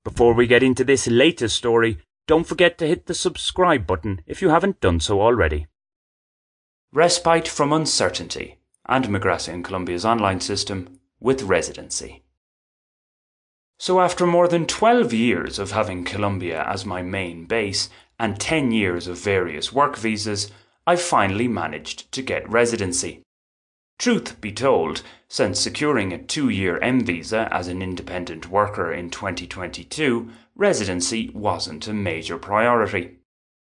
Before we get into this latest story, don't forget to hit the subscribe button if you haven't done so already. Respite from uncertainty and Migración Colombia's online system with Residency. So after more than 12 years of having Colombia as my main base and 10 years of various work visas, I've finally managed to get residency. Truth be told, since securing a 2-year M visa as an independent worker in 2022, residency wasn't a major priority.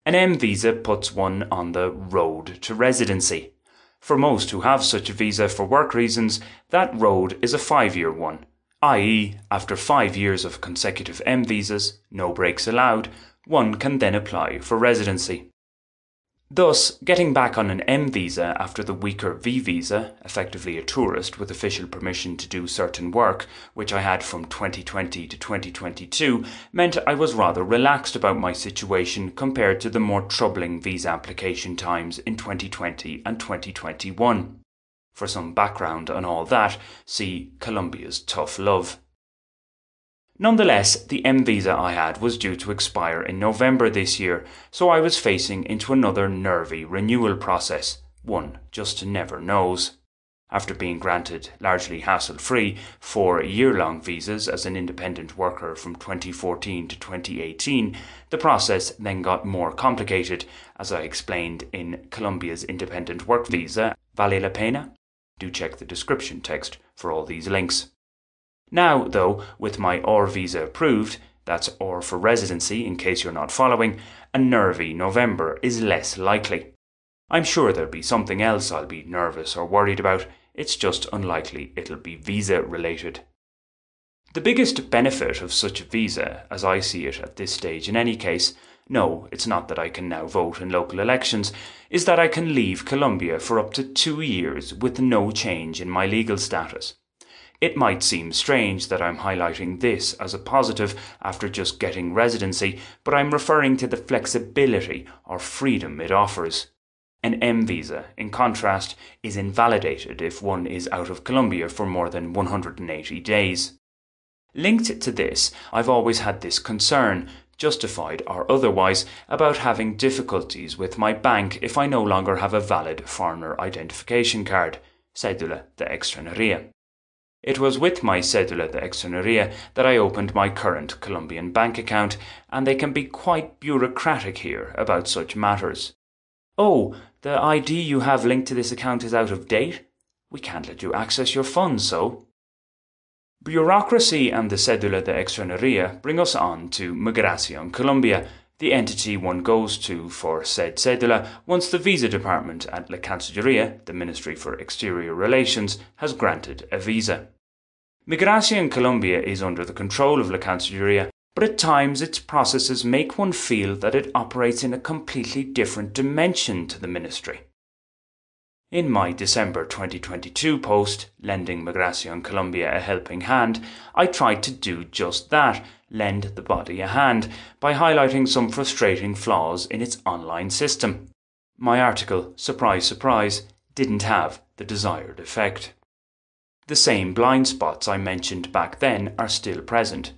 An M visa puts one on the road to residency. For most who have such a visa for work reasons, that road is a 5-year one, i.e., after 5 years of consecutive M visas, no breaks allowed, one can then apply for residency. Thus, getting back on an M visa after the weaker V visa, effectively a tourist with official permission to do certain work, which I had from 2020 to 2022, meant I was rather relaxed about my situation compared to the more troubling visa application times in 2020 and 2021. For some background on all that, see Colombia's tough love. Nonetheless, the M visa I had was due to expire in November this year, so I was facing into another nervy renewal process, one just never knows. After being granted largely hassle-free 4 year-long visas as an independent worker from 2014 to 2018, the process then got more complicated, as I explained in Colombia's independent work visa, Vale la Pena? Do check the description text for all these links. Now, though, with my OR visa approved, that's OR for residency in case you're not following, a nervy November is less likely. I'm sure there'll be something else I'll be nervous or worried about, it's just unlikely it'll be visa related. The biggest benefit of such a visa, as I see it at this stage in any case, no, it's not that I can now vote in local elections, is that I can leave Colombia for up to 2 years with no change in my legal status. It might seem strange that I'm highlighting this as a positive after just getting residency, but I'm referring to the flexibility or freedom it offers. An M visa, in contrast, is invalidated if one is out of Colombia for more than 180 days. Linked to this, I've always had this concern, justified or otherwise, about having difficulties with my bank if I no longer have a valid foreigner identification card, Cédula de Extranjería. It was with my Cédula de Extranjería that I opened my current Colombian bank account, and they can be quite bureaucratic here about such matters. Oh, the ID you have linked to this account is out of date? We can't let you access your funds, so. Bureaucracy and the Cédula de Extranjería bring us on to Migración Colombia, the entity one goes to for said cédula once the visa department at La Cancillería, the Ministry for Exterior Relations, has granted a visa. Migración Colombia is under the control of La Cancillería, but at times its processes make one feel that it operates in a completely different dimension to the ministry. In my December 2022 post, lending Migración Colombia a helping hand, I tried to do just that, lend the body a hand, by highlighting some frustrating flaws in its online system. My article, surprise surprise, didn't have the desired effect. The same blind spots I mentioned back then are still present,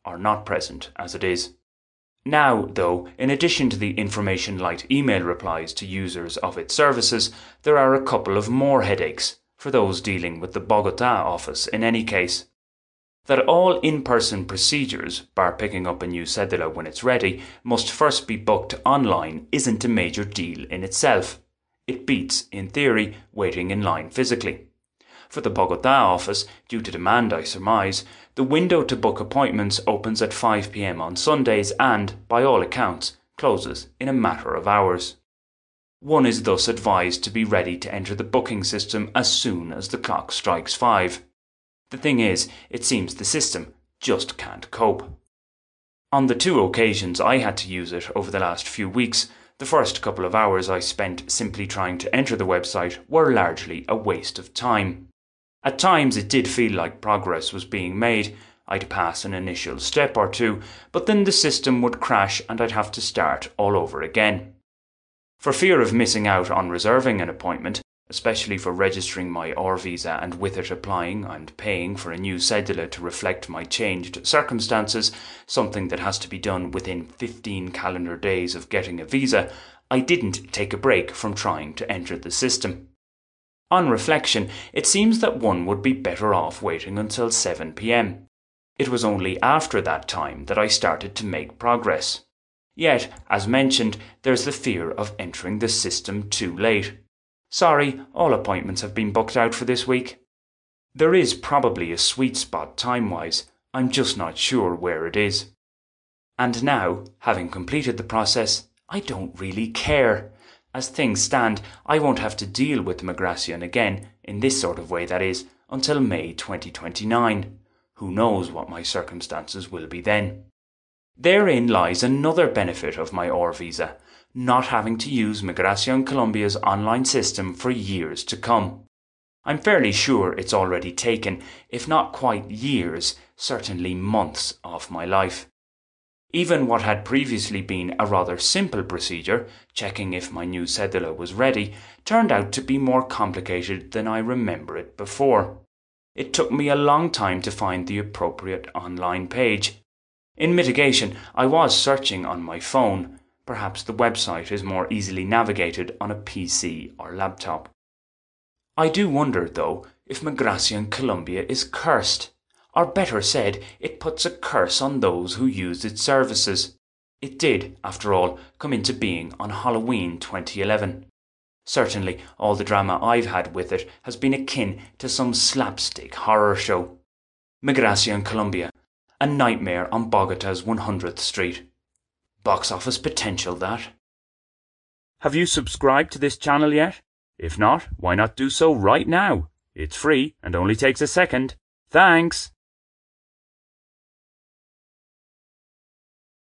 or not present as it is. Now, though, in addition to the information-light email replies to users of its services, there are a couple of more headaches, for those dealing with the Bogotá office in any case. That all in-person procedures, bar picking up a new cédula when it's ready, must first be booked online isn't a major deal in itself. It beats, in theory, waiting in line physically. For the Bogotá office, due to demand I surmise, the window to book appointments opens at 5 p.m. on Sundays and, by all accounts, closes in a matter of hours. One is thus advised to be ready to enter the booking system as soon as the clock strikes 5. The thing is, it seems the system just can't cope. On the 2 occasions I had to use it over the last few weeks, the first couple of hours I spent simply trying to enter the website were largely a waste of time. At times it did feel like progress was being made. I'd pass an initial step or two, but then the system would crash and I'd have to start all over again. For fear of missing out on reserving an appointment, especially for registering my R visa and with it applying and paying for a new cedula to reflect my changed circumstances, something that has to be done within 15 calendar days of getting a visa. I didn't take a break from trying to enter the system. On reflection, it seems that one would be better off waiting until 7 p.m. It was only after that time that I started to make progress. Yet, as mentioned, there's the fear of entering the system too late. Sorry, all appointments have been booked out for this week. There is probably a sweet spot time-wise, I'm just not sure where it is. And now, having completed the process, I don't really care. As things stand, I won't have to deal with Migración again, in this sort of way that is, until May 2029. Who knows what my circumstances will be then. Therein lies another benefit of my R visa, not having to use Migración Colombia's online system for years to come. I'm fairly sure it's already taken, if not quite years, certainly months off my life. Even what had previously been a rather simple procedure, checking if my new cedula was ready, turned out to be more complicated than I remember it before. It took me a long time to find the appropriate online page. In mitigation, I was searching on my phone. Perhaps the website is more easily navigated on a PC or laptop. I do wonder, though, if Migración Colombia is cursed. Or better said, it puts a curse on those who used its services. It did, after all, come into being on Halloween 2011. Certainly, all the drama I've had with it has been akin to some slapstick horror show. Migración Colombia, a nightmare on Bogota's 100th Street. Box office potential, that. Have you subscribed to this channel yet? If not, why not do so right now? It's free and only takes a second. Thanks!